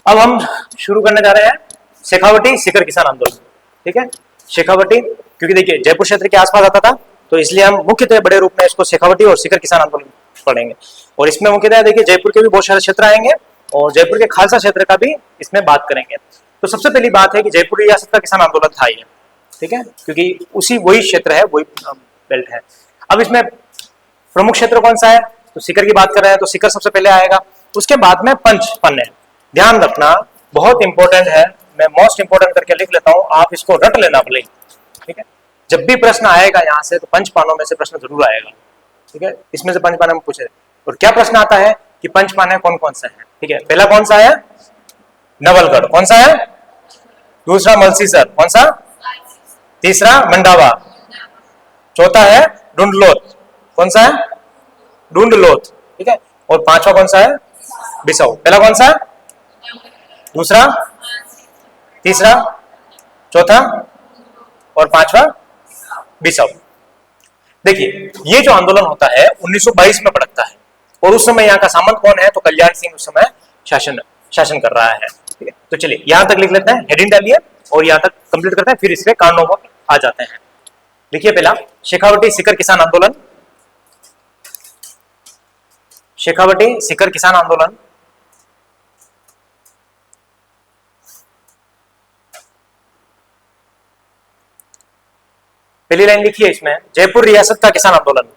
अब हम शुरू करने जा रहे हैं शेखावटी सीकर किसान आंदोलन। ठीक है, शेखावटी क्योंकि देखिए जयपुर क्षेत्र के आसपास आता था, तो इसलिए हम मुख्यतः बड़े रूप में इसको शेखावटी और सीकर किसान आंदोलन पढ़ेंगे। और इसमें मुख्यतः देखिए जयपुर के भी बहुत सारे क्षेत्र आएंगे और जयपुर के खालसा क्षेत्र का भी इसमें बात करेंगे। तो सबसे पहली बात है कि जयपुर रियासत का किसान आंदोलन था ये, ठीक है, क्योंकि उसी वही क्षेत्र है, वही बेल्ट है। अब इसमें प्रमुख क्षेत्र कौन सा है, तो सीकर की बात कर रहे हैं तो सीकर सबसे पहले आएगा। उसके बाद में पंचपन है, ध्यान रखना बहुत इंपॉर्टेंट है, मैं मोस्ट इंपॉर्टेंट करके लिख लेता हूं, आप इसको रट लेना भले। ठीक है, जब भी प्रश्न आएगा यहाँ से तो पंचपानों में से प्रश्न जरूर आएगा। ठीक है, इसमें से पंचपाने में पूछे और क्या प्रश्न आता है कि पंचपाने कौन कौन सा है। ठीक है, पहला कौन सा है, नवलगढ़, कौन सा है, दूसरा मलसीसर, कौन सा, तीसरा मंडावा, चौथा है डुंडलोत, कौन सा है, डुंडलोत। ठीक है, और पांचवा कौन सा है, बिसाऊ। पहला कौन सा, दूसरा, तीसरा, चौथा और पांचवा बिसाऊ। देखिए ये जो आंदोलन होता है 1922 में भड़कता है और उस समय यहाँ का सामंत कौन है, तो कल्याण सिंह उस समय शासन कर रहा है। ठीक है, तो चलिए यहां तक लिख लेते हैं, हेडिंग डालिए और यहां तक कंप्लीट करते हैं, फिर इसके कारणों पर आ जाते हैं। देखिए पहला शेखावटी सीकर किसान आंदोलन, शेखावटी सीकर किसान आंदोलन पहली लाइन लिखिए इसमें, जयपुर रियासत का किसान आंदोलन,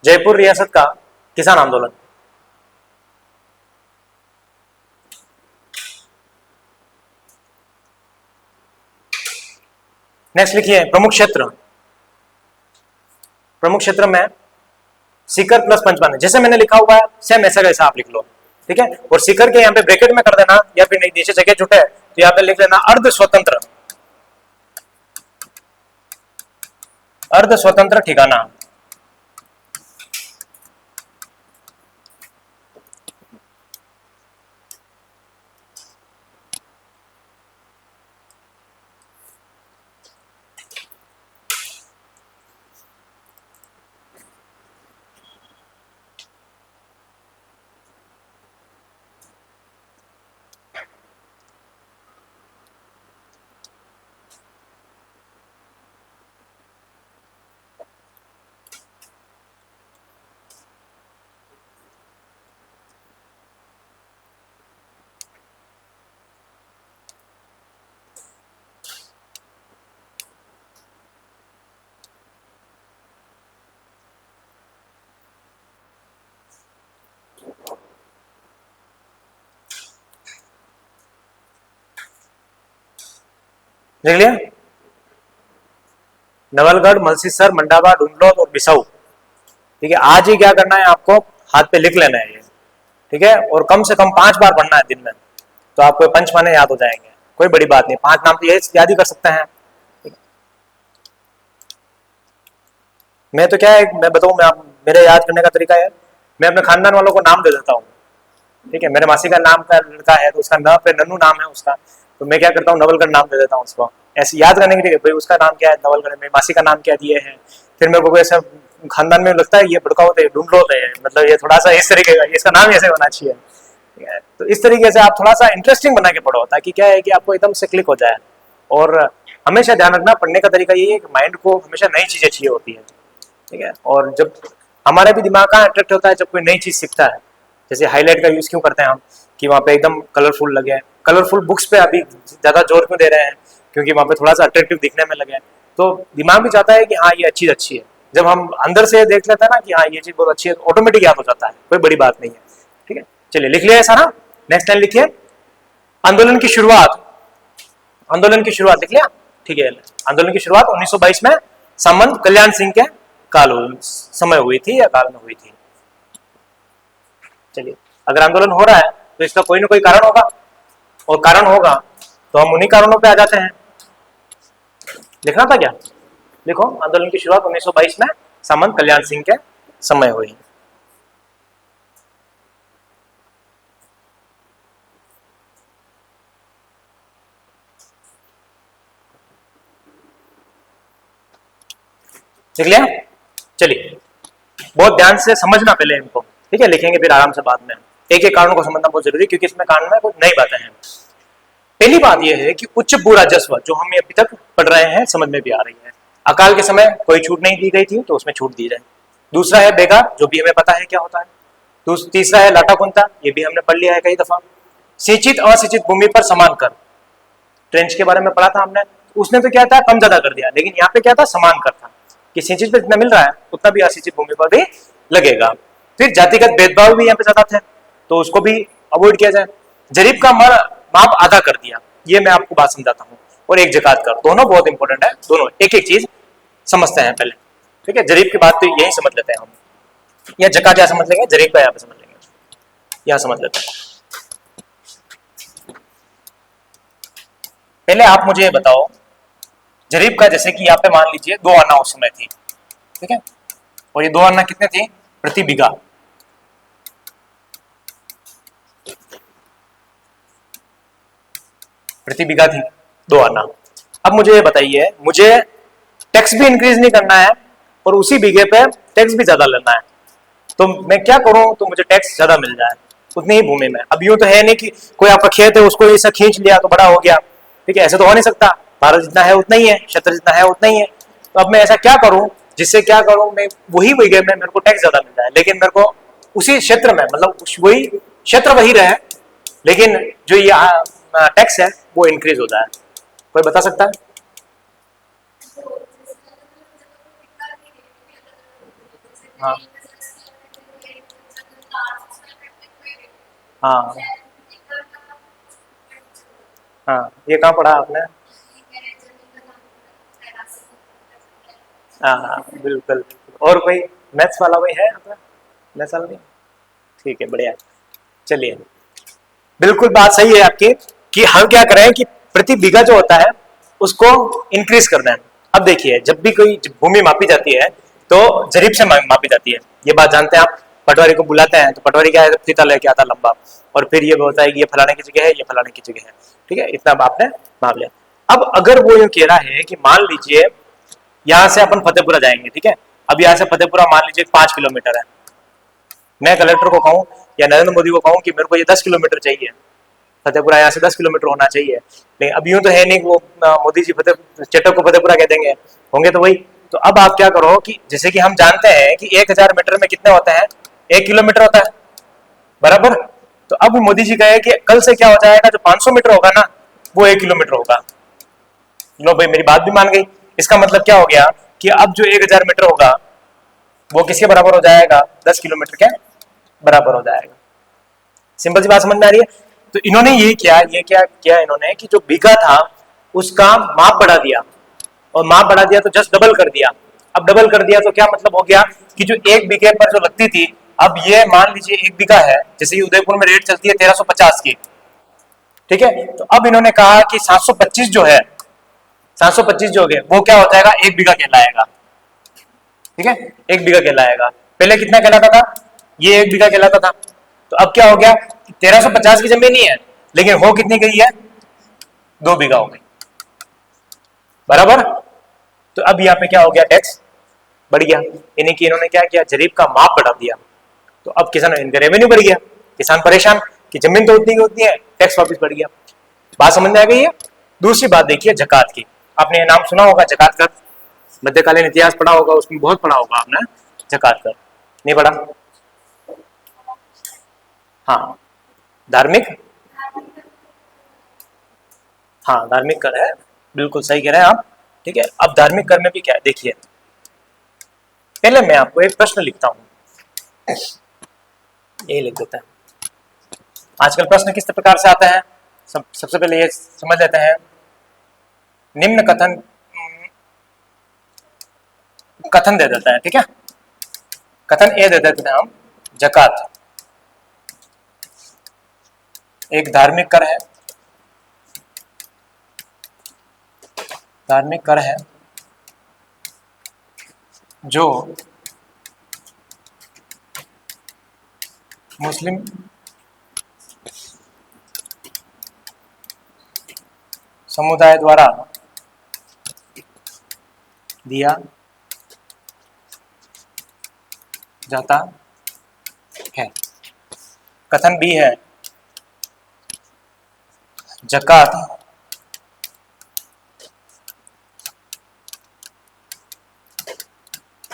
जयपुर रियासत का किसान आंदोलन। नेक्स्ट लिखिए प्रमुख क्षेत्र, प्रमुख क्षेत्र में सीकर प्लस पंचपाने, जैसे मैंने लिखा हुआ है सेम ऐसा कैसा आप लिख लो। ठीक है, और सीकर के यहाँ पे ब्रैकेट में कर देना या फिर नीचे जगह छुटे तो यहाँ पे लिख लेना अर्ध स्वतंत्र, अर्ध स्वतंत्र ठिकाना। देख लिया, नवलगढ़, मलसीसर, मंडावा, डुंडलोत और बिसाऊ। ठीक है, आज ही क्या करना है आपको, हाथ पे लिख लेना है ये। ठीक है, और कम से कम 5 बार पढ़ना है दिन में, तो आपको पंचपाने याद हो जाएंगे, कोई बड़ी बात नहीं, 5 नाम तो ये याद ही कर सकते हैं। मैं तो क्या है, मैं बताऊं, मैं मेरे याद करने का तरीका है, मैं अपने खानदान वालों को नाम दे देता हूँ। ठीक है, मेरे मासी का नाम का लड़का है तो उसका न पे नन्नू नाम है उसका, तो मैं क्या करता हूँ नवलगढ़ नाम दे देता हूँ उसको, ऐसे याद करने के लिए भाई उसका नाम क्या है नवलगढ़ में, मासी का नाम क्या दिए है। फिर मेरे को ऐसा खानदान में लगता है ये भड़का होता है, ढूंढ लो होता है, मतलब ये थोड़ा सा इस तरीके का, इसका नाम ऐसे होना चाहिए। तो इस तरीके से आप थोड़ा सा इंटरेस्टिंग बना के पढ़ो, ताकि क्या है कि आपको एकदम से क्लिक हो जाए। और हमेशा ध्यान रखना, पढ़ने का तरीका यही है कि माइंड को हमेशा नई चीजें चाहिए होती है। ठीक है, और जब हमारा भी दिमाग कहाँ अट्रैक्ट होता है, जब कोई नई चीज सीखता है। जैसे हाईलाइट का यूज क्यों करते हैं हम, कि वहाँ पे एकदम कलरफुल लगे, कलरफुल बुक्स पे अभी ज्यादा जोर क्यों दे रहे हैं, क्योंकि वहाँ पे थोड़ा सा अट्रैक्टिव दिखने में लगे, तो दिमाग भी चाहता है कि हाँ ये चीज अच्छी है। जब हम अंदर से देख लेते हैं ना कि हाँ ये चीज बहुत अच्छी है, तो ऑटोमेटिक याद हो जाता है, कोई बड़ी बात नहीं है। ठीक है, चलिए लिख लिया है सारा। नेक्स्ट लाइन लिखिए, आंदोलन की शुरुआत, आंदोलन की शुरुआत लिख लिया। ठीक है, आंदोलन की शुरुआत 1922 में सामंत कल्याण सिंह के काल समय हुई थी या काल में हुई थी। चलिए, अगर आंदोलन हो रहा है तो इसका कोई ना कोई कारण होगा, और कारण होगा तो हम उन्हीं कारणों पे आ जाते हैं। लिखना था क्या, लिखो, आंदोलन की शुरुआत 1922 में सामंत कल्याण सिंह के समय हुई। लिख लिया। चलिए बहुत ध्यान से समझना पहले इनको, ठीक है, लिखेंगे फिर आराम से बाद में। एक एक कारण को समझना बहुत जरूरी है, क्योंकि इसमें कारण में कुछ नई बातें हैं। पहली बात यह है कि उच्च भू राजस्व जो हम अभी तक पढ़ रहे हैं समझ में भी आ रही है। अकाल के समय कोई छूट नहीं दी गई थी तो उसमें छूट दी जाए। दूसरा है बेगार, जो भी हमें पता है क्या होता है। तीसरा है लाटा कुंता, ये भी हमने पढ़ लिया है कई दफा। सिंचित असिंचित भूमि पर समान कर, ट्रेंच के बारे में पढ़ा था हमने। उसने तो क्या था, कम ज्यादा कर दिया, लेकिन यहाँ पे क्या था, समान कर था कि सिंचित पे जितना मिल रहा है उतना भी असिंचित भूमि पर भी लगेगा। फिर जातिगत भेदभाव भी यहाँ पे ज्यादा थे तो उसको भी अवॉइड किया जाए। जरीब का माप आधा कर दिया, ये मैं आपको बात समझाता हूँ। और एक जकात कर, दोनों बहुत इंपॉर्टेंट है, दोनों एक एक चीज समझते हैं पहले। ठीक है, जरीब की बात तो यही समझ लेते हैं हम, या जकात यहाँ समझ लेंगे, जरीब का यहाँ पे समझ लेंगे, यहाँ समझ लेते हैं। पहले आप मुझे ये बताओ, जरीब का जैसे कि यहाँ पे मान लीजिए 2 आना उस समय थी, ठीक है, और ये 2 आना कितने थे प्रति बीघा? प्रति बीघा थी 2 आना। अब मुझे ये बताइए, मुझे टैक्स भी इंक्रीज नहीं करना है और उसी बीघे पे टैक्स भी ज्यादा लेना है, तो मैं क्या करूं तो मुझे टैक्स ज्यादा मिल जाए उतनी ही भूमि में। अब यूं तो है नहीं कि कोई आपका खेत है उसको ऐसा खींच लिया तो बड़ा हो गया, ठीक है, ऐसे तो हो नहीं सकता। भारत जितना है उतना ही है, क्षेत्र जितना है उतना ही है। तो अब मैं ऐसा क्या करूं, जिससे क्या करूं, मैं वही बीघे में मेरे को टैक्स ज्यादा मिल जाए, लेकिन मेरे को उसी क्षेत्र में, मतलब वही क्षेत्र वही रहे, लेकिन जो ये टैक्स है वो इंक्रीज हो जाए। कोई बता सकता है? हाँ हाँ हाँ, ये कहाँ पढ़ा आपने? हाँ हाँ, बिल्कुल बिल्कुल। और कोई मैथ्स वाला कोई है आपका? मैथ्स वाला नहीं? ठीक है, बढ़िया। चलिए, बिल्कुल बात सही है आपकी कि हम क्या करें कि प्रति बीघा जो होता है उसको इंक्रीज करना है। अब देखिए, जब भी कोई भूमि मापी जाती है तो जरीब से मापी जाती है, ये बात जानते हैं आप। पटवारी को बुलाते हैं तो पटवारी क्या है, फीता लेके आता लंबा, और फिर ये होता है कि ये फलाने की जगह है, ये फलाने की जगह है, ठीक है, इतना आपने माप लिया। अब अगर वो यूं कह रहा है कि मान लीजिए यहाँ से अपन फतेहपुरा जाएंगे, ठीक है, अब यहाँ से फतेहपुरा मान लीजिए 5 किलोमीटर है, मैं कलेक्टर को कहूँ या नरेंद्र मोदी को कहूँ कि मेरे को ये 10 किलोमीटर चाहिए, फतेहपुरा यहाँ से 10 किलोमीटर होना चाहिए, लेकिन अब यूं तो है नहीं कि वो मोदी जी फतेह चेटक को फतेहपुरा कह देंगे, होंगे तो वही। तो अब आप क्या करो कि जैसे कि हम जानते हैं कि 1000 मीटर में कितने होते हैं, 1 किलोमीटर होता है, बराबर। तो अब मोदी जी कहे कि कल से क्या हो जाएगा, जो 500 मीटर होगा ना वो 1 किलोमीटर होगा। लो भाई, मेरी बात भी मान गई। इसका मतलब क्या हो गया कि अब जो 1000 मीटर होगा वो किसके बराबर हो जाएगा, 10 किलोमीटर के बराबर हो जाएगा। सिंपल सी बात समझ में आ रही है? तो इन्होंने ये क्या किया इन्होंने कि जो बीघा था उसका माप बढ़ा दिया, और माप बढ़ा दिया तो जस्ट डबल कर दिया। अब डबल कर दिया तो क्या मतलब हो गया कि जो 1 बीघे पर जो लगती थी, अब ये मान लीजिए 1 बीघा है, जैसे उदयपुर में रेट चलती है 1350 की, ठीक है, तो अब इन्होंने कहा कि 725 जो है, 725 जो है वो क्या हो जाएगा, 1 बीघा कहलाएगा, ठीक है, 1 बीघा कहलाएगा। पहले कितना कहलाता था, ये 1 बीघा कहलाता था। तो अब क्या हो गया, 1350 की जमीन ही है, लेकिन हो कितनी गई है, 2 बीघा हो गई, बराबर। तो अब यहाँ पे क्या हो गया, टैक्स बढ़ गया, यानी कि इन्होंने क्या किया, जरीब का माप बढ़ा दिया। तो अब किसान, इनका रेवेन्यू बढ़ गया, किसान परेशान कि जमीन तो उतनी की उतनी है, टैक्स वापस बढ़ गया। बात समझ में आ गई है? दूसरी बात देखिए जकात की, आपने नाम सुना होगा जकात का, मध्यकालीन इतिहास पढ़ा होगा, उसमें बहुत पढ़ा होगा आपने जकात का, नहीं पढ़ा? हाँ, धार्मिक, हाँ धार्मिक कर है, बिल्कुल सही कह रहे हैं आप, ठीक है। अब धार्मिक कर में भी क्या है देखिए, पहले मैं आपको एक प्रश्न लिखता हूं, यही लिख देते हैं। आजकल प्रश्न किस प्रकार से आता है, सबसे पहले ये समझ लेते हैं। निम्न कथन, कथन दे देता है, ठीक है, कथन ए दे देते हैं हम, जकात एक धार्मिक कर है, धार्मिक कर है जो मुस्लिम समुदाय द्वारा दिया जाता है। कथन बी है ज़कात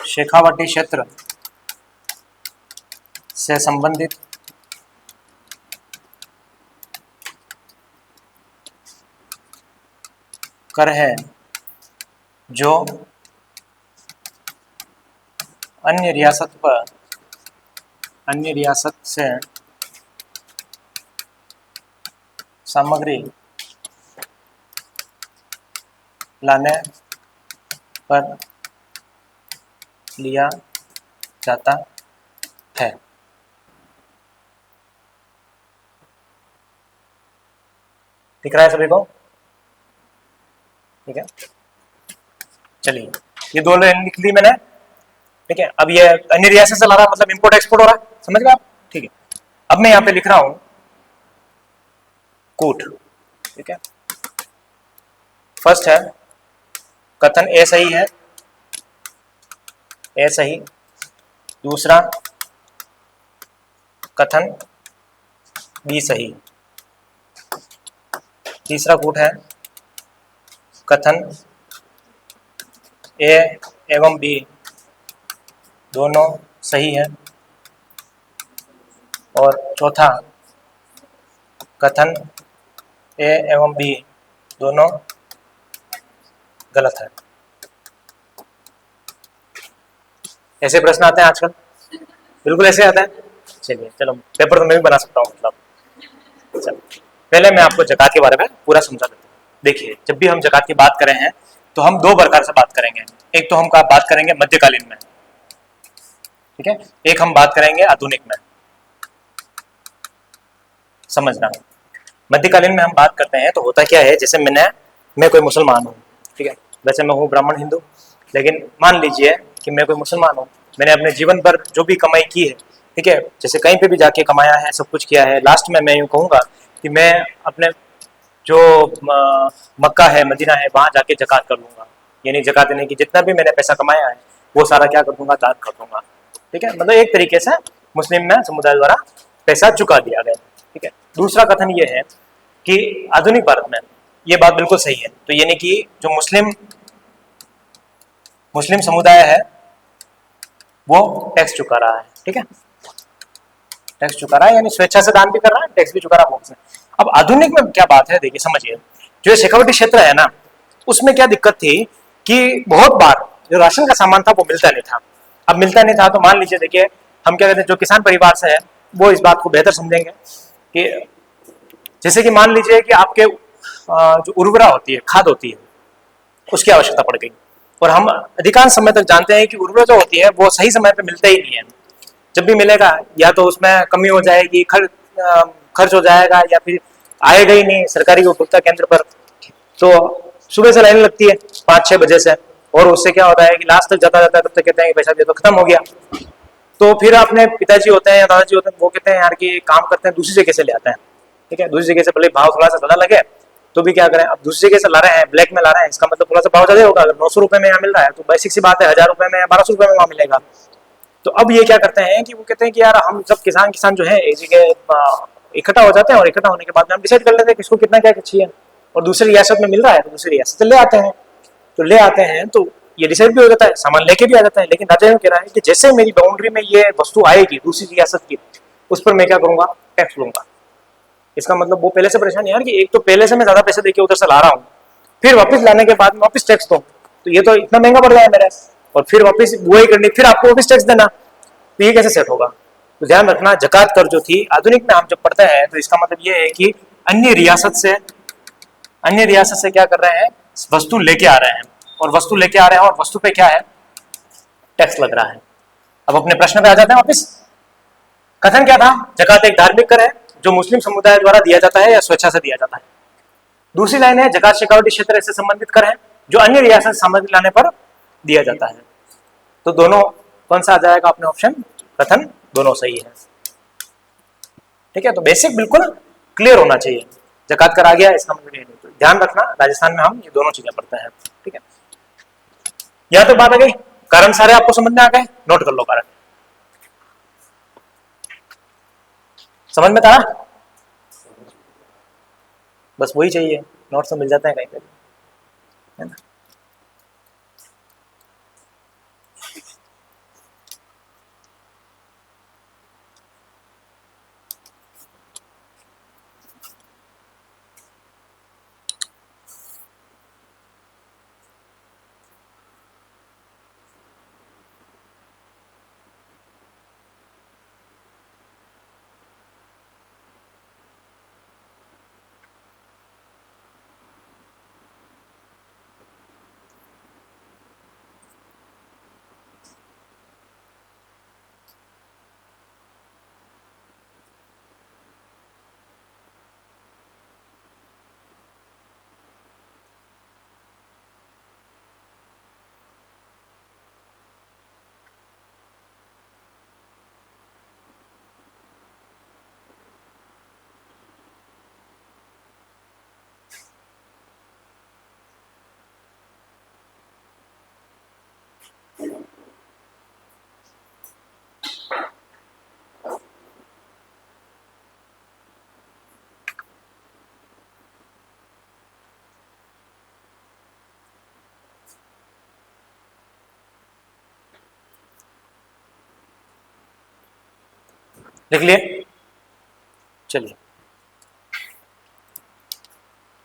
शेखावटी क्षेत्र से संबंधित कर है जो अन्य रियासत से सामग्री लाने पर लिया जाता है। दिख रहा है सभी को? ठीक है, चलिए ये दो लाइन लिख दी मैंने। ठीक है, अब ये अन्य रियासत से ला रहा मतलब इंपोर्ट एक्सपोर्ट हो रहा है, समझ गए आप? ठीक है, अब मैं यहां पे लिख रहा हूं कूट। ठीक है, फर्स्ट है कथन ए सही है, ए सही। दूसरा कथन बी सही। तीसरा कूट है कथन ए एवं बी दोनों सही है। और चौथा कथन ए एवं बी दोनों गलत है। ऐसे प्रश्न आते हैं आजकल, बिल्कुल ऐसे आता है। चलिए चलो, पेपर तो मैं भी बना सकता हूँ मतलब। चलो पहले मैं आपको ज़कात के बारे में पूरा समझा देता हूँ। देखिए, जब भी हम ज़कात की बात करें हैं तो हम दो प्रकार से बात करेंगे। एक तो हम बात करेंगे मध्यकालीन में, ठीक है, एक हम बात करेंगे आधुनिक में। समझना, मध्यकालीन में हम बात करते हैं तो होता क्या है, जैसे मैं कोई मुसलमान हूँ, ठीक है, वैसे मैं हूँ ब्राह्मण हिंदू, लेकिन मान लीजिए कि मैं कोई मुसलमान हूँ, मैंने अपने जीवन भर जो भी कमाई की है, ठीक है, जैसे कहीं पे भी जाके कमाया है, सब कुछ किया है, लास्ट में मैं यूँ कहूँगा कि मैं अपने जो मक्का है, मदीना है, वहाँ जाके ज़कात कर लूँगा। यानी ज़कात यानी कि जितना भी मैंने पैसा कमाया है वो सारा क्या कर दूंगा, दान कर दूंगा। ठीक है, मतलब एक तरीके से मुस्लिम में समुदाय द्वारा पैसा चुका दिया गया। ठीक है, दूसरा कथन ये है कि आधुनिक भारत में ये बात बिल्कुल सही है। तो यानी कि जो मुस्लिम समुदाय है वो टैक्स चुका रहा है। ठीक है, टैक्स चुका रहा है, यानी स्वेच्छा से दान भी कर रहा है, टैक्स भी चुका रहा है। अब आधुनिक में क्या बात है, देखिए समझिए, जो शेखावटी क्षेत्र है ना, उसमें क्या दिक्कत थी कि बहुत बार जो राशन का सामान था वो मिलता नहीं था। अब मिलता नहीं था तो मान लीजिए, देखिए हम क्या कहते हैं, जो किसान परिवार से है वो इस बात को बेहतर समझेंगे कि जैसे कि मान लीजिए कि आपके जो उर्वरा होती है, खाद होती है, उसकी आवश्यकता पड़ गई, और हम अधिकांश समय तक जानते हैं कि उर्वरा जो होती है वो सही समय पर मिलता ही नहीं है। जब भी मिलेगा या तो उसमें कमी हो जाएगी, खर्च हो जाएगा, या फिर आएगा ही नहीं सरकारी उपभोक्ता केंद्र पर। तो सुबह से लाइन लगती है 5-6 बजे से, और उससे क्या होता है कि लास्ट तक जाता जाता है, तब तक कहते हैं कि पैसा दे दो, खत्म हो गया। तो फिर अपने पिताजी होते हैं या दादाजी होते हैं, वो कहते हैं यार कि काम करते हैं, दूसरी जगह से ले आते हैं। ठीक है, दूसरी जगह से भले भाव थोड़ा सा ज्यादा लगे तो भी क्या करें, अब दूसरी जगह से ला रहे हैं, ब्लैक में ला रहे हैं, इसका मतलब थोड़ा सा भाव ज्यादा होगा। अगर 900 रुपए में यहाँ मिल रहा है तो बेसिक सी बात है 1000 रुपए में या 1200 रुपए में वहां मिलेगा। तो अब ये क्या करते हैं कि वो कहते हैं कि यार हम सब किसान जो है एक जगह इकट्ठा हो जाते हैं, और इकट्ठा होने के बाद में हम डिसाइड कर लेते हैं किसको कितना क्या चाहिए, और दूसरी रियासत में मिल रहा है तो दूसरी रियासत से ले आते हैं। तो ले आते हैं तो ये डिसाइड भी हो जाता है, सामान लेके भी आ जाता है। लेकिन राजा यूं कह रहा है कि जैसे मेरी बाउंड्री में ये वस्तु आएगी दूसरी रियासत की, उस पर मैं क्या करूंगा, टैक्स लूंगा। इसका मतलब वो पहले से परेशान है यार कि एक तो पहले से मैं ज्यादा पैसे देके उधर से ला रहा हूँ, फिर वापस लाने के बाद में वापस टैक्स दो, तो ये तो इतना महंगा पड़ रहा है मेरा, और फिर वापस वो ही करनी, फिर आपको वापस टैक्स देना, तो ये कैसे सेट होगा। तो ध्यान रखना, ज़कात कर जो थी आधुनिक में हम जब पढ़ते हैं तो इसका मतलब ये है कि अन्य रियासत से क्या कर रहे हैं, वस्तु लेके आ रहे हैं, और वस्तु लेके आ रहे हैं और वस्तु पे क्या है, टैक्स लग रहा है। अब अपने प्रश्न पे आ जाते हैं वापस। कथन क्या था, ज़कात एक धार्मिक कर है जो मुस्लिम समुदाय द्वारा दिया जाता है या स्वेच्छा से दिया जाता है। दूसरी लाइन है, ज़कात शेखावटी क्षेत्र से संबंधित कर है जो अन्य रियासत सामग्री लाने पर दिया जाता है। तो दोनों कौन सा आ जाएगा अपने ऑप्शन, कथन दोनों सही है। ठीक है, तो बेसिक बिल्कुल क्लियर होना चाहिए, ज़कात कर आ गया इसका मतलब ये नहीं। तो ध्यान रखना, राजस्थान में हम ये दोनों चीजें पढ़ते हैं। ठीक है, यहां तक बात आ गई, कारण सारे आपको समझ में आ गए, नोट कर लो कारण। समझ में था? बस वही चाहिए, नोट्स तो मिल जाते हैं कहीं पे, है ना। लिख लिए? चलिए,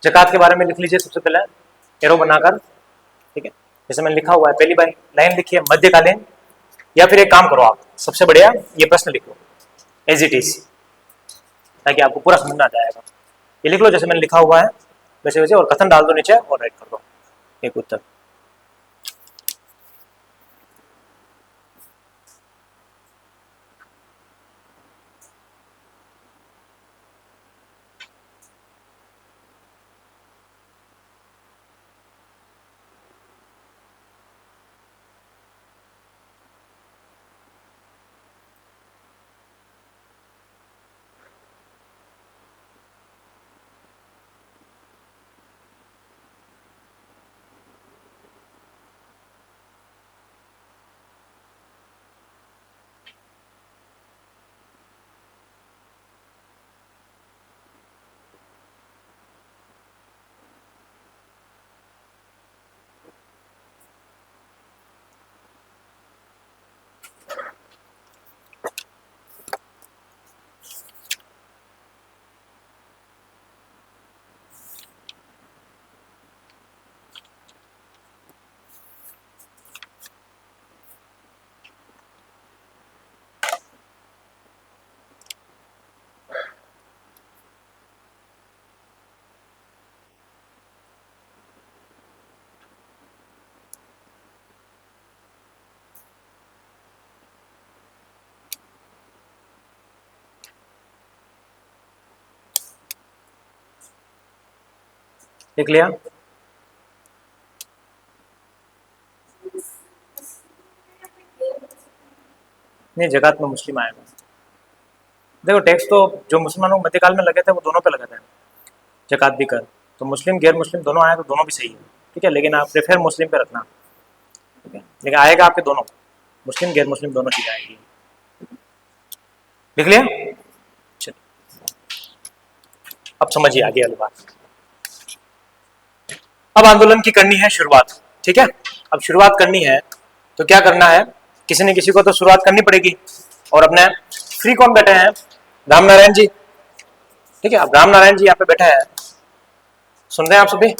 ज़कात के बारे में लिख लीजिए सबसे पहले एरो बनाकर, ठीक है। जैसे मैंने लिखा हुआ है, पहली बार लाइन लिखिए मध्यकालीन, या फिर एक काम करो आप, सबसे बढ़िया ये प्रश्न लिखो एज इट इज, ताकि आपको पूरा समझ में आ जाएगा। ये लिख लो जैसे मैंने लिखा हुआ है वैसे वैसे, और कथन डाल दो नीचे और राइट कर दो एक उत्तर। लिख लिया? नहीं, ज़कात में मुस्लिम आएगा। देखो टैक्स तो जो मुसलमानों मध्यकाल में लगे थे वो दोनों पे लगे थे, ज़कात भी कर, तो मुस्लिम गैर मुस्लिम दोनों आए तो दोनों भी सही है, ठीक है। लेकिन आप प्रेफर मुस्लिम पे रखना, ठीक है। लेकिन आएगा आपके दोनों, मुस्लिम गैर मुस्लिम दोनों चीज़ें आएगी। लिख लिया? चलिए, अब समझिए आगे वाली बात। अब आंदोलन की करनी है शुरुआत, ठीक है। अब शुरुआत करनी है तो क्या करना है, किसी न किसी को तो शुरुआत करनी पड़ेगी। और अपने फ्री कौन बैठे हैं? राम नारायण जी, ठीक है। अब राम नारायण जी यहाँ पे बैठे हैं, सुन रहे हैं आप सभी?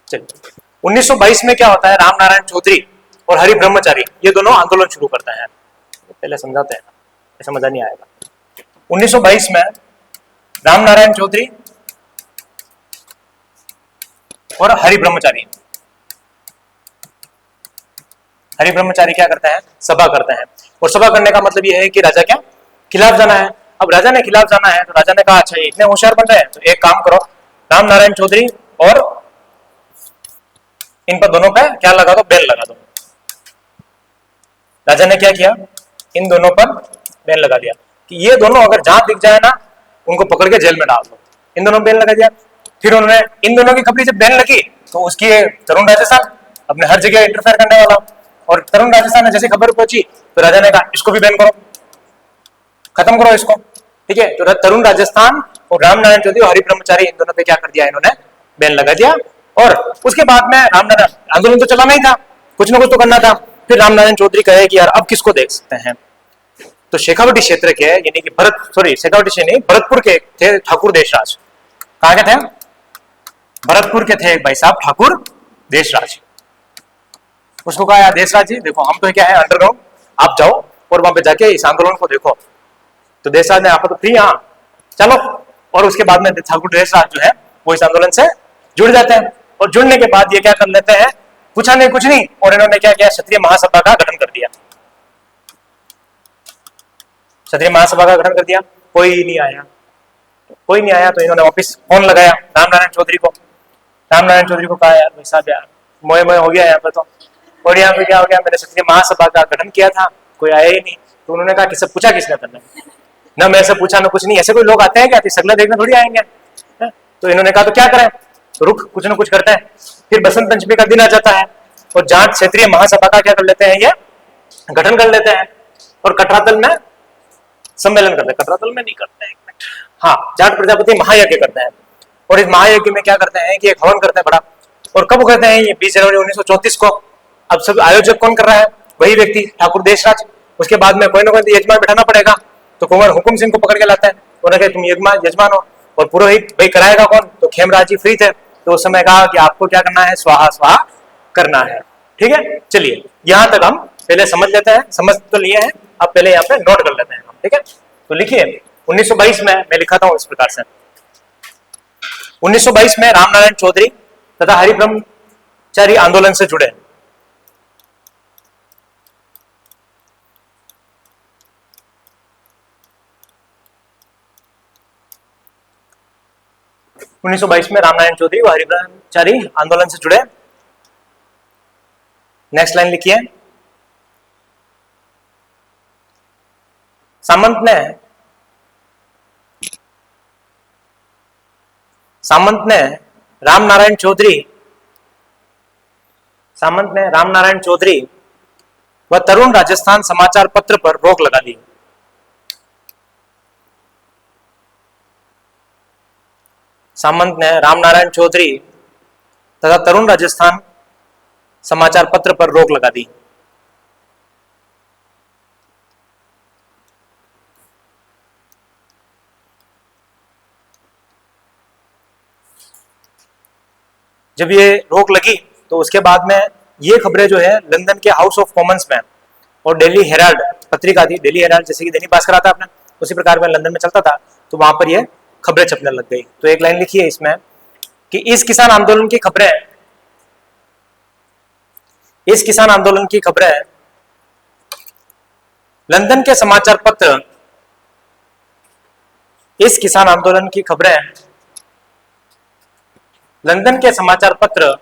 चलिए, 1922 में क्या होता है, राम नारायण चौधरी और हरि ब्रह्मचारी ये दोनों आंदोलन शुरू करते हैं। पहले समझाते हैं, ऐसा मजा नहीं आएगा। 1922 में राम नारायण चौधरी और हरि ब्रह्मचारी, हरि ब्रह्मचारी क्या करते हैं, सभा करते हैं। और सभा करने का मतलब यह है कि राजा क्या खिलाफ जाना है। अब राजा ने खिलाफ जाना है तो राजा ने कहा अच्छा ये इतने होशियार बन रहे हैं तो एक काम करो, राम नारायण चौधरी और इन पर दोनों पे क्या लगा दो, बैन लगा दो। राजा ने क्या किया, इन दोनों पर बैन लगा दिया कि ये दोनों अगर जहां दिख जाए ना उनको पकड़ के जेल में डाल दो। इन दोनों बैन लगा दिया। फिर उन्होंने इन दोनों की खबरी जब बैन लगी तो उसकी तरुण राजस्थान अपने हर जगह इंटरफेयर करने वाला, और तरुण राजस्थान ने जैसे खबर पहुंची तो राजा ने कहा इसको भी बैन करो, खत्म करो इसको, ठीक है। तो तरुण राजस्थान और रामनारायण चौधरी और हरि ब्रह्मचारी, इन दोनों पे क्या कर दिया इन्होंने, बैन लगा दिया। और उसके बाद में रामनारायण आंदोलन तो चलाना ही था, कुछ ना कुछ तो करना था। फिर रामनारायण चौधरी कहे कि यार अब किसको देख सकते हैं, तो शेखावटी क्षेत्र के यानी कि शेखावटी से नहीं, भरतपुर के थे ठाकुर देशराज। कहाँ के थे? भरतपुर के थे भाई साहब ठाकुर देशराज। उसको कहा यार देशराज जी देखो, हम तो क्या है अंडरग्राउंड, आप जाओ और वहां पे जाके इस आंदोलन को देखो। तो देशराज ने आप तो फ्री, हाँ चलो। और उसके बाद में ठाकुर देशराज जो है वो इस आंदोलन से जुड़ जाते हैं। और जुड़ने के बाद ये क्या कर लेते हैं, पूछा नहीं कुछ नहीं, और इन्होंने क्या किया, क्षत्रिय महासभा का गठन कर दिया। क्षत्रिय महासभा का गठन कर दिया। कोई नहीं आया, कोई नहीं आया, तो इन्होंने वापिस फोन लगाया रामनारायण चौधरी को। रामनारायण चौधरी को कहा यार भाई साहब यार मोए मोए हो गया यहाँ पे तो, और यहाँ पे क्या हो गया, मैंने क्षत्रिय महासभा का गठन किया था, कोई आया ही नहीं। तो उन्होंने कहा किससे पूछा, किसने करना, ना मेरे से पूछा ना कुछ नहीं, ऐसे कोई लोग आते हैं क्या, सगला देखने थोड़ी आएंगे। तो इन्होंने कहा तो क्या करें, तो रुक कुछ ना कुछ करते हैं। फिर बसंत पंचमी का दिन आ जाता है और जाट क्षेत्रीय महासभा का क्या कर लेते हैं, ये गठन कर लेते हैं और कटरातल में सम्मेलन करते हैं। कटरातल में नहीं करते हैं, हाँ जाट प्रजापति महायज्ञ करते हैं। और इस महायज्ञ में क्या करते हैं कि एक हवन करते हैं बड़ा। और कब करते हैं, ये 20 जनवरी 1934 को। अब सब आयोजक कौन कर रहा है, वही व्यक्ति ठाकुर देशराज। उसके बाद में कोई ना कोई यजमान बैठाना पड़ेगा, तो कुंवर हुकुम सिंह को पकड़ के लाते हैं, उन्होंने कहा तुम यजमान हो। और पुरोहित भाई कराएगा कौन, तो खेमराज जी फ्री थे, तो उस समय कहा कि आपको क्या करना है, स्वाहा स्वाहा करना है। ठीक है, चलिए यहां तक हम पहले समझ लेते हैं, समझ तो लिए हैं, अब पहले यहाँ पे नोट कर लेते हैं हम। ठीक है, तो लिखिए 1922 में मैं लिखा था इस प्रकार से। 1922 में रामनारायण चौधरी तथा हरि ब्रह्मचारी आंदोलन से जुड़े। उन्नीस सौ बाईस में रामनारायण चौधरी व हरि ब्रह्मचारी आंदोलन से जुड़े। नेक्स्ट लाइन लिखिए, सामंत ने रामनारायण चौधरी व तरुण राजस्थान समाचार पत्र पर रोक लगा दी। सामंत ने रामनारायण चौधरी तथा तरुण राजस्थान समाचार पत्र पर रोक लगा दी। जब ये रोक लगी तो उसके बाद में ये खबरें जो है लंदन के हाउस ऑफ कॉमन्स में और दिल्ली हेराल्ड पत्रिका थी, दिल्ली हेराल्ड जैसे कि दैनिक भास्कर आता आपने, उसी प्रकार में लंदन में चलता था, तो वहां पर ये खबरें छपने लग गई। तो एक लाइन लिखी है इसमें कि इस किसान आंदोलन की खबरें लंदन के समाचार पत्र, इस किसान आंदोलन की खबरें लंदन के समाचार पत्र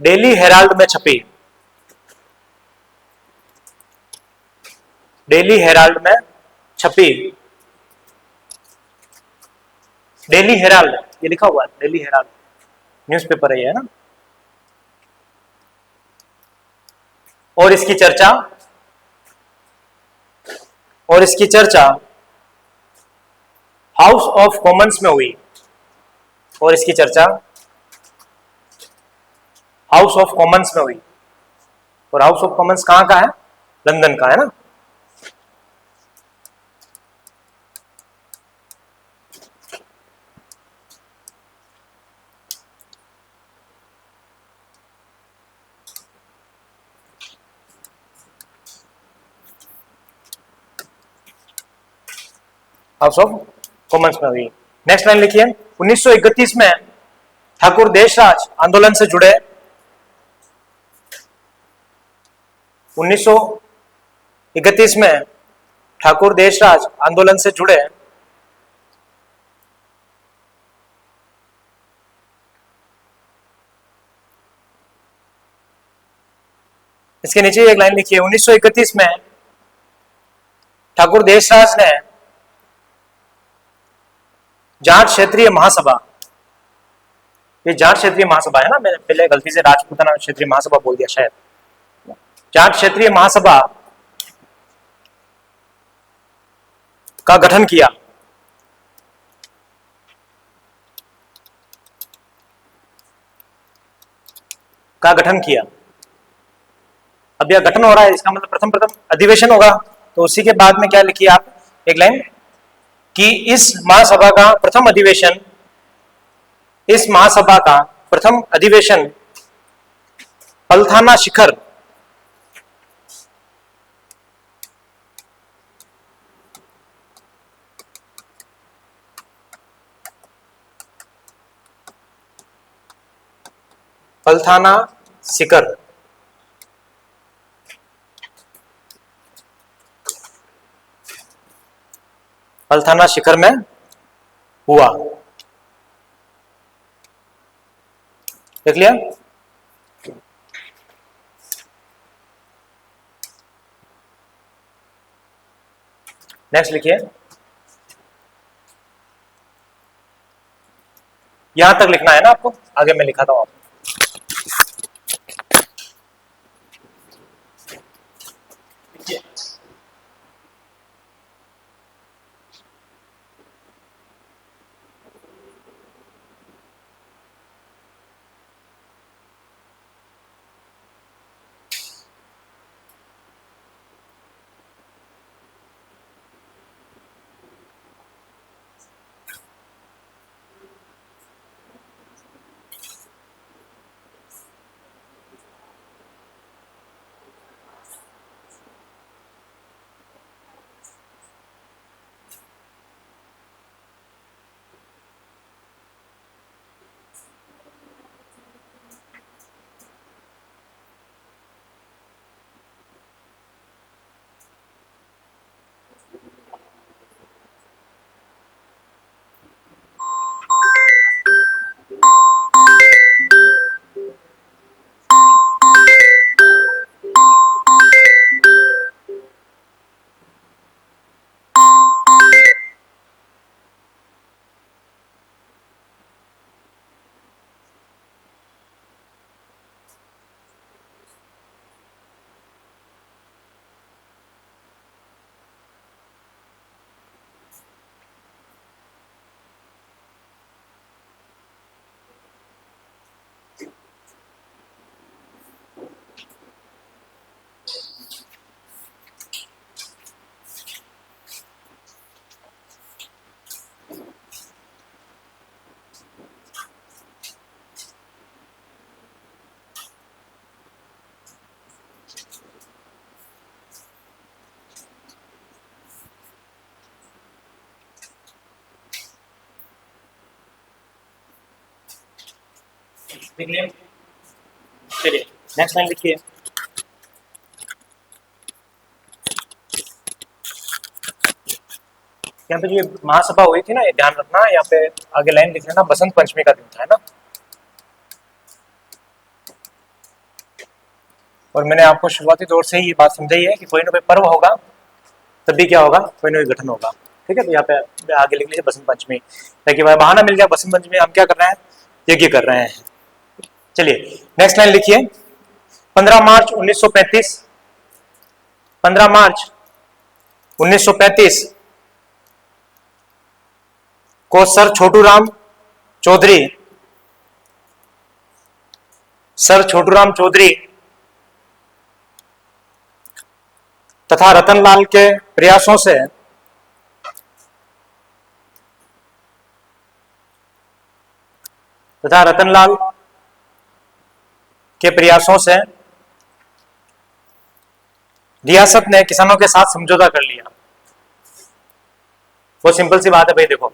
डेली हेराल्ड में छपी। डेली हेराल्ड में छपी। डेली हेराल्ड ये लिखा हुआ है, डेली हेराल्ड न्यूज़पेपर है ना। और इसकी चर्चा हाउस ऑफ कॉमन्स में हुई। और इसकी चर्चा हाउस ऑफ कॉमन्स में हुई। और हाउस ऑफ कॉमन्स कहां का है, लंदन का है ना। हाउस ऑफ कॉमन्स में हुई। नेक्स्ट लाइन लिखिए, 1931 में ठाकुर देशराज आंदोलन से जुड़े। 1931 में ठाकुर देशराज आंदोलन से जुड़े। इसके नीचे एक लाइन लिखिए, 1931 में ठाकुर देशराज ने जाट क्षेत्रीय महासभा, ये जाट क्षेत्रीय महासभा है ना, मैंने पहले गलती से राजपूताना क्षेत्रीय महासभा बोल दिया शायद। जाट क्षेत्रीय महासभा का गठन किया। का गठन किया। अब यह गठन हो रहा है, इसका मतलब प्रथम प्रथम अधिवेशन होगा। तो उसी के बाद में क्या लिखिए आप एक लाइन कि इस महासभा का प्रथम अधिवेशन, इस महासभा का प्रथम अधिवेशन पलथाना शिखर, पलथाना शिखर, पलथाना शिखर में हुआ। देख लिया। नेक्स्ट लिखिए, यहां तक लिखना है ना आपको, आगे मैं लिखाता हूं आपको। चलिए नेक्स्ट लाइन लिखिए, यहाँ पे जो महासभा हुई थी ना, ये ध्यान रखना, यहाँ पे आगे लाइन लिख लेना, बसंत पंचमी का दिन था, है ना। और मैंने आपको शुरुआती दौर से ही ये बात समझाई है कि कोई ना कोई पर्व होगा तभी क्या होगा, कोई ना कोई गठन होगा। ठीक है, तो यहाँ पे आगे लिख लीजिए बसंत पंचमी, ताकि वह बहाना मिल जाए। बसंत पंचमी हम क्या कर रहे हैं, यज्ञ कर रहे हैं। चलिए नेक्स्ट लाइन लिखिए, 15 मार्च 1935, 15 मार्च 1935 को सर छोटूराम चौधरी, सर छोटूराम चौधरी तथा रतनलाल के प्रयासों से रियासत ने किसानों के साथ समझौता कर लिया। वो सिंपल सी बात है भाई, देखो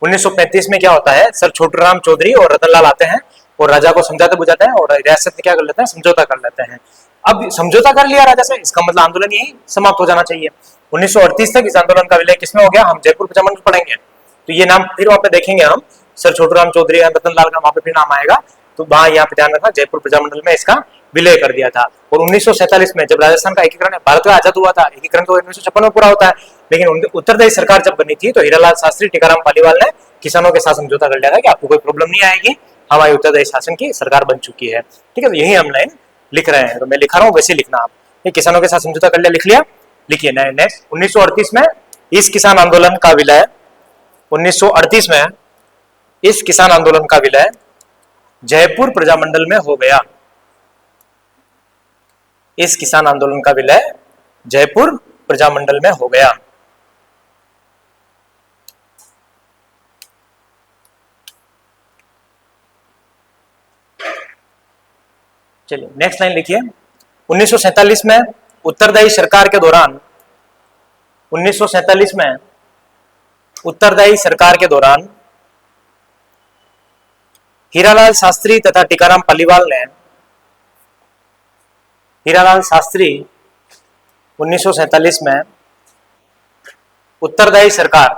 1935 में क्या होता है, सर छोटूराम चौधरी और रतनलाल आते हैं और राजा को समझाते बुझाते हैं, और रियासत में क्या कर लेते हैं, समझौता कर लेते हैं। अब समझौता कर लिया राजा से, इसका मतलब आंदोलन यही समाप्त हो जाना चाहिए। 1938 तक इस आंदोलन का विलय किसमें हो गया, हम जयपुर प्रजामंडल पढ़ेंगे तो ये नाम फिर वहां पे देखेंगे हम, सर छोटूराम चौधरी और रतनलाल का वहां पे फिर नाम आएगा। तो वहां यहाँ पे ध्यान रखना, जयपुर प्रजामंडल में इसका विलय कर दिया था। और 1947 में जब राजस्थान का एकीकरण, भारत का आजाद हुआ था, एकीकरण तो 1956 में पूरा होता है, लेकिन उत्तरदायी सरकार जब बनी थी तो हीरालाल शास्त्री, टीकाराम पालीवाल ने किसानों के साथ समझौता कर लिया था कि आपको कोई प्रॉब्लम नहीं आएगी, हमारी उत्तरदायी शासन की सरकार बन चुकी है। ठीक है, तो यही हम लाइन लिख रहे हैं, तो मैं लिखा रहा हूँ वैसे लिखना आप। किसानों के साथ समझौता कर लिया, लिख लिया, लिखिए। नेक्स्ट 1938 में इस किसान आंदोलन का विलय 1938 में, इस किसान आंदोलन का विलय जयपुर प्रजामंडल में हो गया। इस किसान आंदोलन का विलय जयपुर प्रजामंडल में हो गया। चलिए नेक्स्ट लाइन लिखिए। 1947 में उत्तरदायी सरकार के दौरान, 1947 में उत्तरदायी सरकार के दौरान हीरालाल शास्त्री तथा टीकाराम पालीवाल ने, हीरालाल शास्त्री 1947 में उत्तरदायी सरकार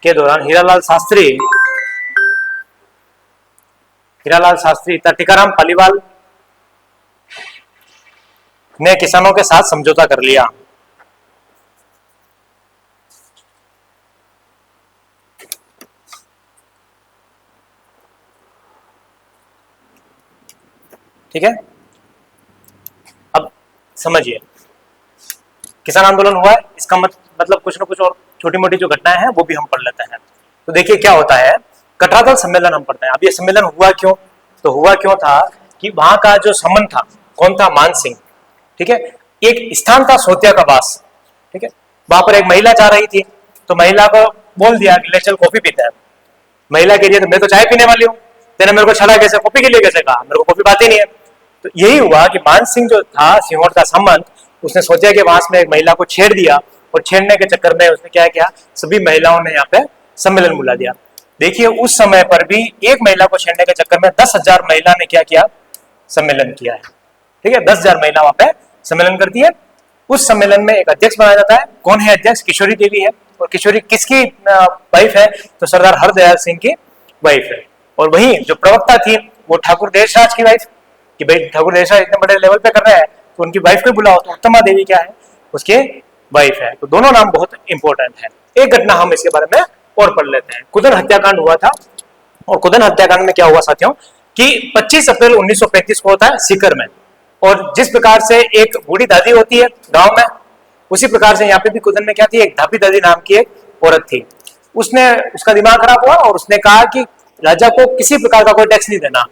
के दौरान हीरालाल शास्त्री तथा टीकाराम पालीवाल ने किसानों के साथ समझौता कर लिया। ठीक है, अब समझिए किसान आंदोलन हुआ है, इसका मतलब कुछ ना कुछ और छोटी मोटी जो घटनाएं हैं वो भी हम पढ़ लेते हैं। तो देखिए क्या होता है, कटरादल सम्मेलन हम पढ़ते हैं। अब ये सम्मेलन हुआ क्यों, तो हुआ क्यों था कि वहां का जो समन था, कौन था, मान सिंह, ठीक है, एक स्थान था सोतिया का बास, ठीक है, वहां पर एक महिला जा रही थी, तो महिला को बोल दिया कि ले चल कॉफी पीते हैं। महिला कह रही है तो मैं तो चाय पीने वाली हूँ, तेने मेरे को छड़ा कैसे, कॉफी के लिए कैसे कहा, मेरे को कॉफी बात ही नहीं है। तो यही हुआ कि मान सिंह जो था सिंहौट का संबंध, उसने सोचा कि बास में एक महिला को छेड़ दिया, और छेड़ने के चक्कर में उसने क्या किया, सभी महिलाओं ने यहाँ पे सम्मेलन बुला दिया। देखिए उस समय पर भी एक महिला को छेड़ने के चक्कर में 10,000 महिला ने क्या किया, सम्मेलन किया है। ठीक है, 10,000 महिला वहां पे सम्मेलन करती है। उस सम्मेलन में एक अध्यक्ष बनाया जाता है। कौन है अध्यक्ष, किशोरी देवी है। और किशोरी किसकी वाइफ है, तो सरदार हरदयाल सिंह की वाइफ है। और वही जो प्रवक्ता थी वो ठाकुर देशराज की वाइफ, कि भाई ठाकुर देशराज इतने बड़े लेवल पे कर रहे हैं तो उनकी वाइफ को बुलाओ, तो उत्तमा देवी क्या है, उसके वाइफ है। तो दोनों नाम बहुत इंपॉर्टेंट है। एक घटना हम इसके बारे में और पढ़ लेते हैं। कुदन हत्याकांड हुआ था, और कुदन हत्याकांड में क्या हुआ साथियों कि 25 अप्रैल 1935 को होता है सीकर में। और जिस प्रकार से एक बूढ़ी दादी होती है गांव में, उसी प्रकार से यहाँ पे भी कुदन में क्या थी, एक धापी दादी नाम की एक औरत थी। उसने, उसका दिमाग खराब हुआ और उसने कहा कि राजा को किसी प्रकार का कोई टैक्स नहीं देना।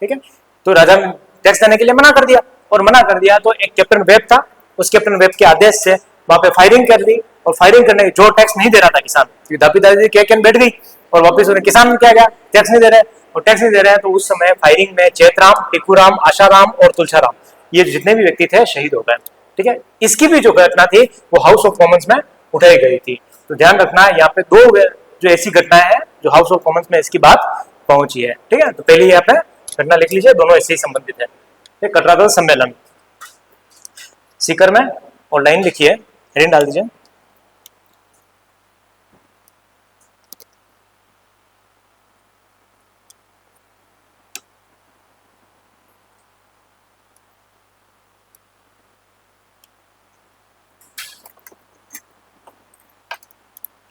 ठीक है, तो राजा ने टैक्स देने के लिए मना कर दिया, और मना कर दिया तो एक कैप्टन वेब था, उस कैप्टन वेब के आदेश से वहां पे फायरिंग कर दी। और फायरिंग करने की, जो टैक्स नहीं दे रहा था किसान, धापी दादी कह के बैठ गई, और वापिस उन्हें किसान क्या गया, टैक्स नहीं दे रहे, और टैक्स नहीं दे रहे हैं। तो उस समय फायरिंग में चेतराम, टिकूराम, आशाराम और तुलसाराम, ये जितने भी व्यक्ति थे शहीद हो गए। ठीक है, इसकी भी जो घटना थी वो हाउस ऑफ कॉमन्स में उठाई गई थी। तो ध्यान रखना है, यहाँ पे दो जो ऐसी घटनाएं हैं जो हाउस ऑफ कॉमन्स में इसकी बात पहुंची है। ठीक है, तो पहले यहाँ पे घटना लिख लीजिए, दोनों ऐसे ही संबंधित है। कटरादल सम्मेलन सीकर में, और लाइन लिखिए, हेडिंग डाल दीजिए।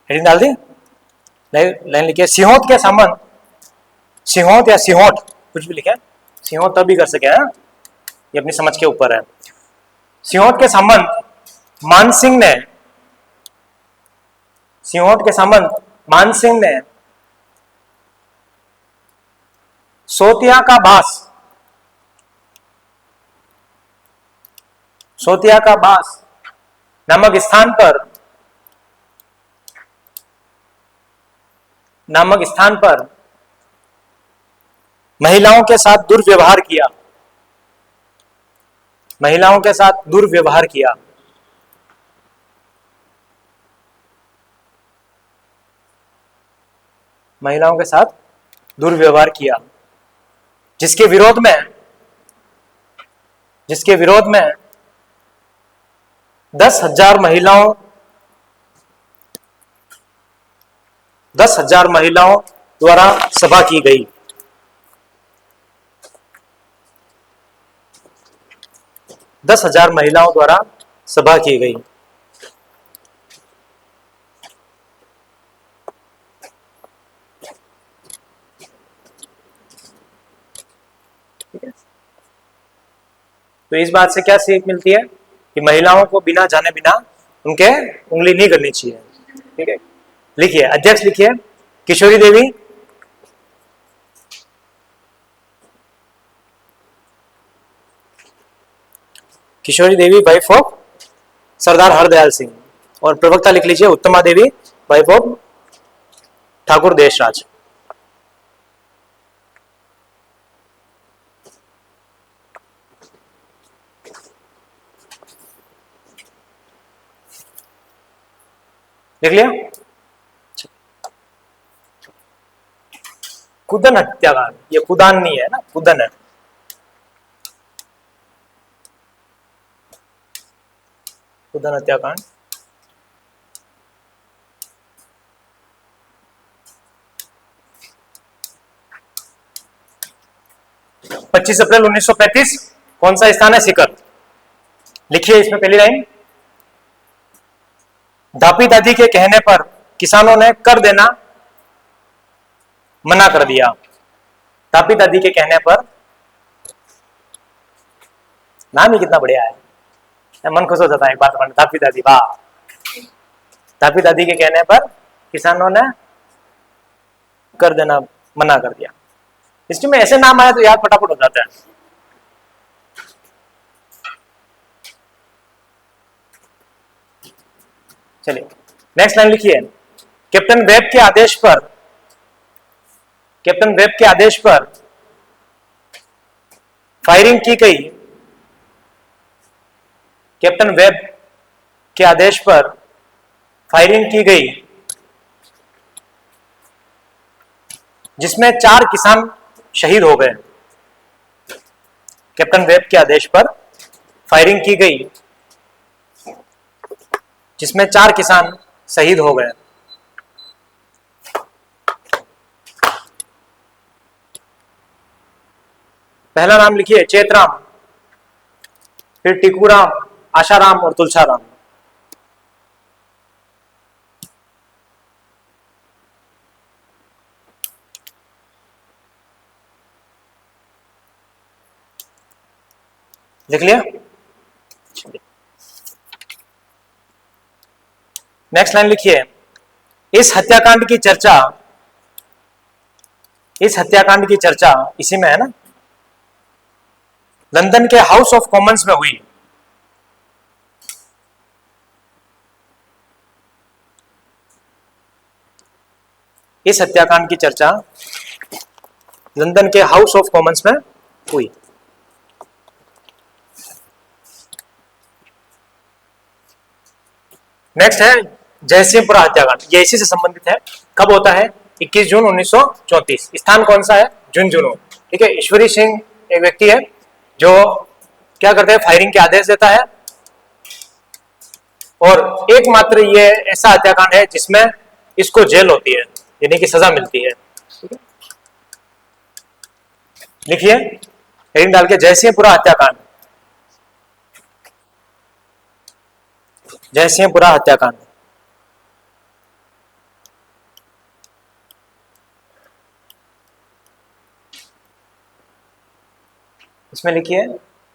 हेडिंग डाल दी, लाइन लिखिए। सिंहोट के संबंध, सिंहोट या सिंहोट कुछ भी लिखे, सिंहोट तब भी कर सके हैं, ये अपनी समझ के ऊपर है। सिंहोट के संबंध मानसिंह ने, सिंहोट के संबंध मानसिंह ने सोतिया का बास, सोतिया का बास नामक स्थान पर, नामक स्थान पर महिलाओं के साथ दुर्व्यवहार किया, महिलाओं के साथ दुर्व्यवहार किया। महिलाओं के साथ दुर्व्यवहार किया, जिसके विरोध में, जिसके विरोध में 10,000 महिलाओं, 10,000 महिलाओं द्वारा सभा की गई। 10,000 महिलाओं द्वारा सभा की गई। तो इस बात से क्या सीख मिलती है कि महिलाओं को बिना जाने बिना उनके उंगली नहीं करनी चाहिए। ठीक है, लिखिए अध्यक्ष, लिखिए किशोरी देवी, किशोरी देवी वाइफ ऑफ सरदार हरदयाल सिंह, और प्रवक्ता लिख लीजिए उत्तमा देवी वाइफ ऑफ ठाकुर देशराज। लिख लिया? कुदन हत्याकांड, ये कुदान नहीं है ना, कुदन है। कुदन हत्याकांड 25 अप्रैल 1935। कौन सा स्थान है? सीकर। लिखिए इसमें पहली लाइन, दापी दादी के कहने पर किसानों ने कर देना मना कर दिया। दापी दादी के कहने पर, नाम ही कितना बढ़िया है, मन खुश हो जाता है एक बात में, दापी दादी, वाह। दापी दादी के कहने पर किसानों ने कर देना मना कर दिया। हिस्ट्री में ऐसे नाम आए तो याद फटाफट हो जाता है। चलिए नेक्स्ट लाइन लिखिए, कैप्टन वेब के आदेश पर, कैप्टन वेब के आदेश पर फायरिंग की गई। कैप्टन वेब के आदेश पर फायरिंग की गई जिसमें 4 किसान शहीद हो गए। कैप्टन वेब के आदेश पर फायरिंग की गई जिसमें 4 किसान शहीद हो गए। पहला नाम लिखिए चेतराम, फिर टिकूराम, आशाराम और तुलसाराम। लिख लिया? नेक्स्ट लाइन लिखिए, इस हत्याकांड की चर्चा, इस हत्याकांड की चर्चा इसी में है ना, लंदन के हाउस ऑफ कॉमन्स में हुई। इस हत्याकांड की चर्चा लंदन के हाउस ऑफ कॉमन्स में हुई। नेक्स्ट है जयसिंहपुरा हत्याकांड, ये इसी से संबंधित है। कब होता है? 21 जून 1934। स्थान कौन सा है? झुंझुनू। ठीक है, ईश्वरी सिंह एक व्यक्ति है जो क्या करते हैं, फायरिंग के आदेश देता है, और एकमात्र ये ऐसा हत्याकांड है जिसमें इसको जेल होती है, यानी कि सजा मिलती है। लिखिए हेडिंग डाल के, जयसिंहपुरा हत्याकांड, जयसिंहपुरा हत्याकांड। इसमें लिखिए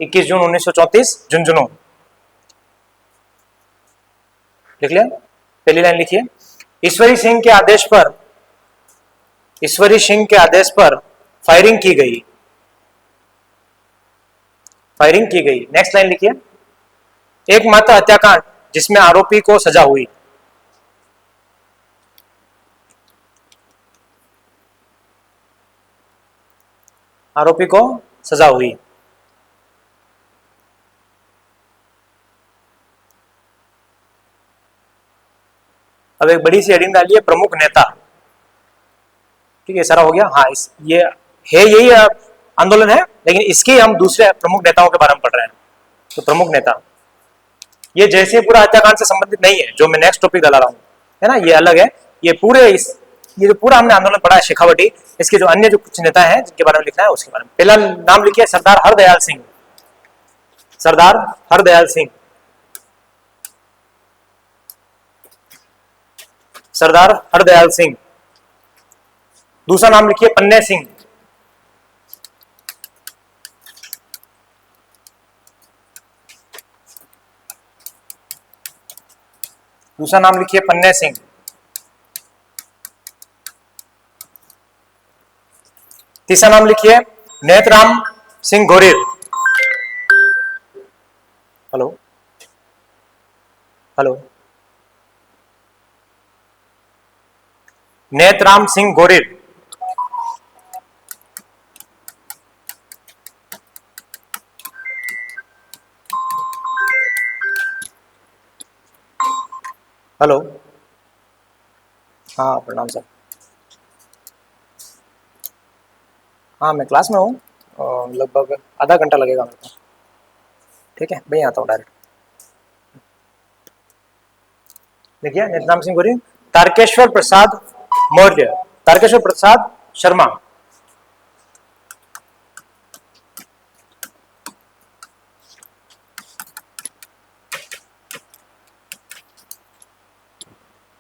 21 जून 1934 झुंझुनू। लिख लिया? पहली लाइन लिखिए, ईश्वरी सिंह के आदेश पर, ईश्वरी सिंह के आदेश पर फायरिंग की गई, फायरिंग की गई। नेक्स्ट लाइन लिखिए, एकमात्र हत्याकांड जिसमें आरोपी को सजा हुई। आरोपी को सजा हुई। अब एक बड़ी सी हेडिंग डालिए, प्रमुख नेता। ठीक है, सारा हो गया। हाँ, ये है, यही आंदोलन है, लेकिन इसके हम दूसरे प्रमुख नेताओं के बारे में पढ़ रहे हैं। तो प्रमुख नेता, ये जयसिंहपुरा हत्याकांड से संबंधित नहीं है, जो मैं नेक्स्ट टॉपिक डाला रहा हूं, है ना, ये अलग है। ये पूरे ये जो पूरा हमने आंदोलन पढ़ा है शेखावटी, इसके जो अन्य जो कुछ नेता हैं जिनके बारे में लिखना है उसके बारे में। पहला नाम लिखिए सरदार हरदयाल सिंह, सरदार हरदयाल सिंह, सरदार हरदयाल सिंह। दूसरा नाम लिखिए पन्ने सिंह, दूसरा नाम लिखिए पन्ने सिंह। तीसरा नाम लिखिए Netram Singh गोरिल। Hello hello, Netram Singh गोरिल। Hello, हाँ प्रणाम सर। हाँ मैं क्लास में हूँ, लगभग आधा घंटा लगेगा मेरे को। ठीक है भैया, आता हूँ डायरेक्ट। देखिए नेतराम सिंह गोरिल, तारकेश्वर प्रसाद मौर्य, तारकेश्वर प्रसाद शर्मा,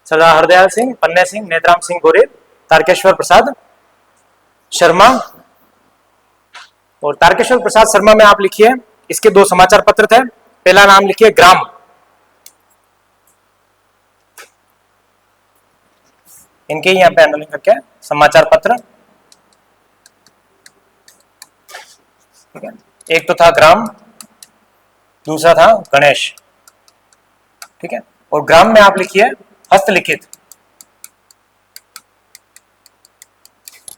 सरदार हरदयाल सिंह, पन्ने सिंह, नेतराम सिंह गोरिल, तारकेश्वर प्रसाद शर्मा। और तारकेश्वर प्रसाद शर्मा में आप लिखिए, इसके दो समाचार पत्र थे। पहला नाम लिखिए ग्राम, इनके ही यहाँ पे अंडरलाइन करके समाचार पत्र। ठीक है, एक तो था ग्राम, दूसरा था गणेश। ठीक है, और ग्राम में आप लिखिए हस्तलिखित।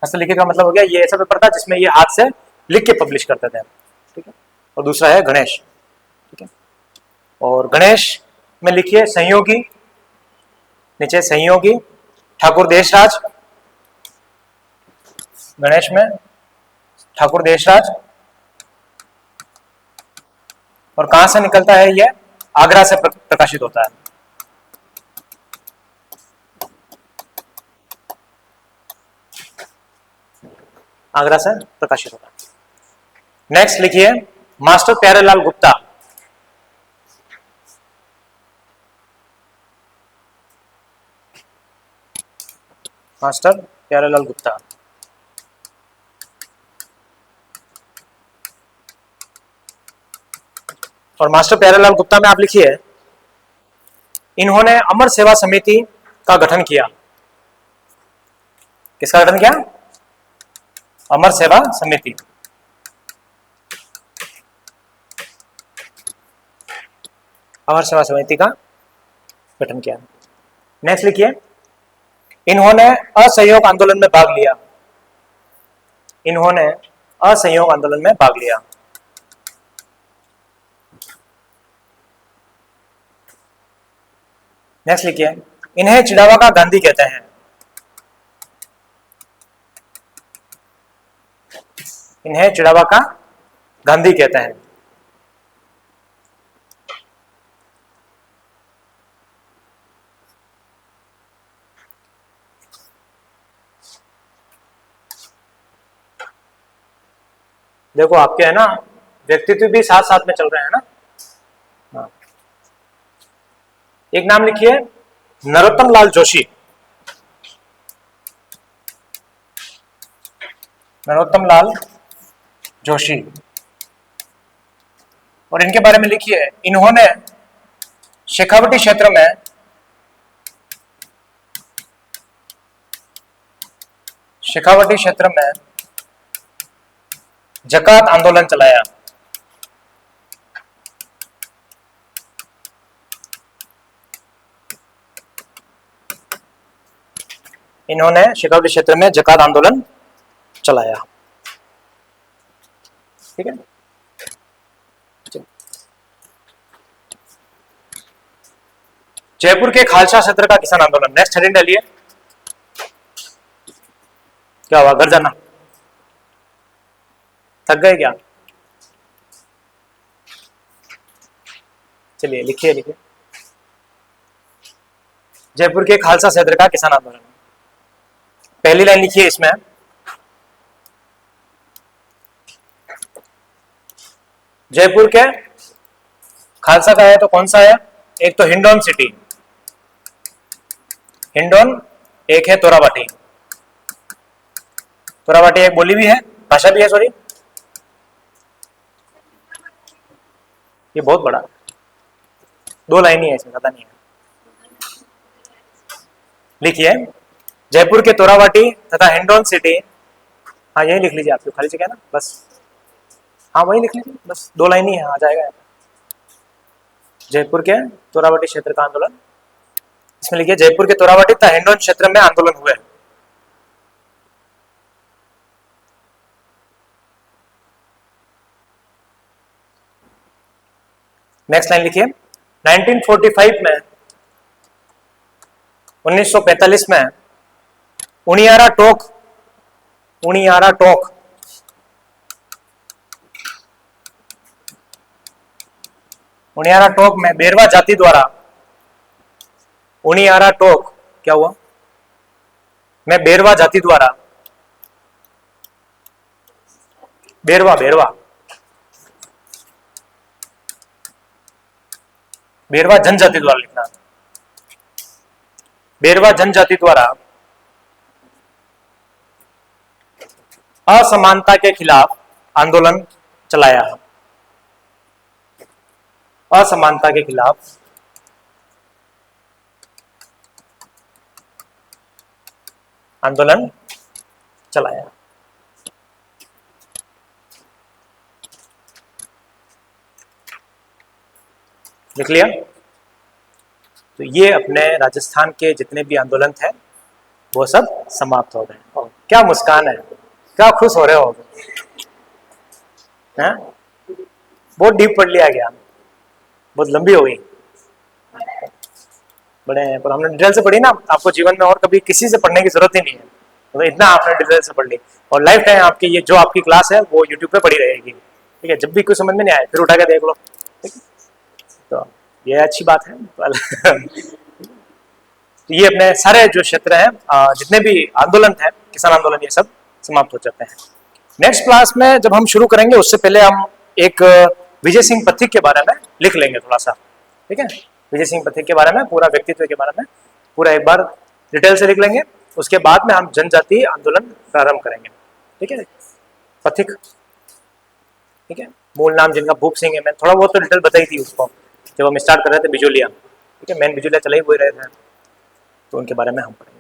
हस्तलिखित का मतलब हो गया ये ऐसा पेपर था जिसमें ये हाथ से लिख के पब्लिश करते थे। ठीक है, और दूसरा है गणेश। ठीक है, और गणेश में लिखिए संयोगी, नीचे संयोगी ठाकुर देशराज। गणेश में ठाकुर देशराज। और कहां से निकलता है ये? आगरा से प्रकाशित होता है। आगरा से प्रकाशित होता है। नेक्स्ट लिखिए मास्टर प्यारेलाल गुप्ता। मास्टर प्यारेलाल गुप्ता। और मास्टर प्यारेलाल गुप्ता में आप लिखिए इन्होंने अमर सेवा समिति का गठन किया। किसका गठन किया? अमर सेवा समिति। अमर सेवा समिति का गठन किया। नेक्स्ट लिखिए इन्होंने असहयोग आंदोलन में भाग लिया। इन्होंने असहयोग आंदोलन में भाग लिया। नेक्स्ट लिखिए इन्हें चिड़ावा का गांधी कहते हैं। इन्हें चिड़ावा का गांधी कहते हैं। देखो आपके है ना व्यक्तित्व भी साथ साथ में चल रहे हैं ना। हाँ। एक नाम लिखिए नरोत्तम लाल जोशी। नरोत्तम लाल जोशी। और इनके बारे में लिखिए इन्होंने शेखावटी क्षेत्र में जकात आंदोलन चलाया। इन्होंने शेखावटी क्षेत्र में जकात आंदोलन चलाया। ठीक है, जयपुर के खालसा क्षेत्र का किसान आंदोलन। नेक्स्ट हेडिंग डालिए। क्या हुआ, घर जाना? थक गए क्या? चलिए लिखिए लिखिए जयपुर के खालसा क्षेत्र का किसान आंदोलन। पहली लाइन लिखिए इसमें जयपुर के खालसा का है तो कौन सा है? एक तो हिंडौन सिटी, हिंडौन, एक है तोराबाटी। तोराबाटी एक बोली भी है, भाषा भी है, सॉरी। ये बहुत बड़ा, दो लाइन ही है इसमें, ज्यादा नहीं है। लिखिए जयपुर के तोरावाटी तथा हिंडौन सिटी, हाँ यही लिख लीजिए, आपको खाली जगह है ना, बस हाँ वही लिख लीजिए, बस 2 लाइन ही है, आ जाएगा। जयपुर के तोरावाटी क्षेत्र का आंदोलन, इसमें लिखिए जयपुर के तोरावाटी तथा हिंडौन क्षेत्र में आंदोलन हुए। नेक्स्ट लाइन लिखिए 1945 में 1945 में उनियारा टोक में बेरवा जाति द्वारा, उनियारा टोक क्या हुआ, मैं बेरवा जाति द्वारा, बेरवा जनजाति द्वारा लिखना, बेरवा जनजाति द्वारा असमानता के खिलाफ आंदोलन चलाया, असमानता के खिलाफ आंदोलन चलाया। लिख लिया। तो ये अपने राजस्थान के जितने भी आंदोलन थे वो सब समाप्त हो गए। और क्या मुस्कान है, क्या खुश हो रहे हो, हैं? बहुत डीप पढ़ लिया गया, बहुत लंबी हो गई, बड़े हैं, पर हमने डिटेल से पढ़ी ना, आपको जीवन में और कभी किसी से पढ़ने की जरूरत ही नहीं है, तो इतना आपने डिटेल से पढ़ ली। और लाइफ टाइम आपकी ये जो आपकी क्लास है वो यूट्यूब पे पढ़ी रहेगी, ठीक है। जब भी कुछ समझ में नहीं आए फिर उठा के देख लो, ठीक है। तो ये अच्छी बात है। तो ये अपने सारे जो क्षेत्र हैं, जितने भी आंदोलन थे, किसान आंदोलन, ये सब समाप्त हो जाते हैं। नेक्स्ट क्लास में जब हम शुरू करेंगे उससे पहले हम एक विजय सिंह पथिक के बारे में लिख लेंगे थोड़ा सा, ठीक है। विजय सिंह पथिक के बारे में, पूरा व्यक्तित्व के बारे में पूरा एक बार डिटेल से लिख लेंगे। उसके बाद में हम जनजातीय आंदोलन प्रारंभ करेंगे, ठीक है। पथिक, ठीक है, मूल नाम जिनका भूप सिंह है, मैं थोड़ा बहुत तो डिटेल बताई थी उसको जब हम स्टार्ट कर रहे थे बिजोलिया, ठीक है, मेन बिजोलिया चला ही वही रहे थे, तो उनके बारे में हम पढ़ेंगे।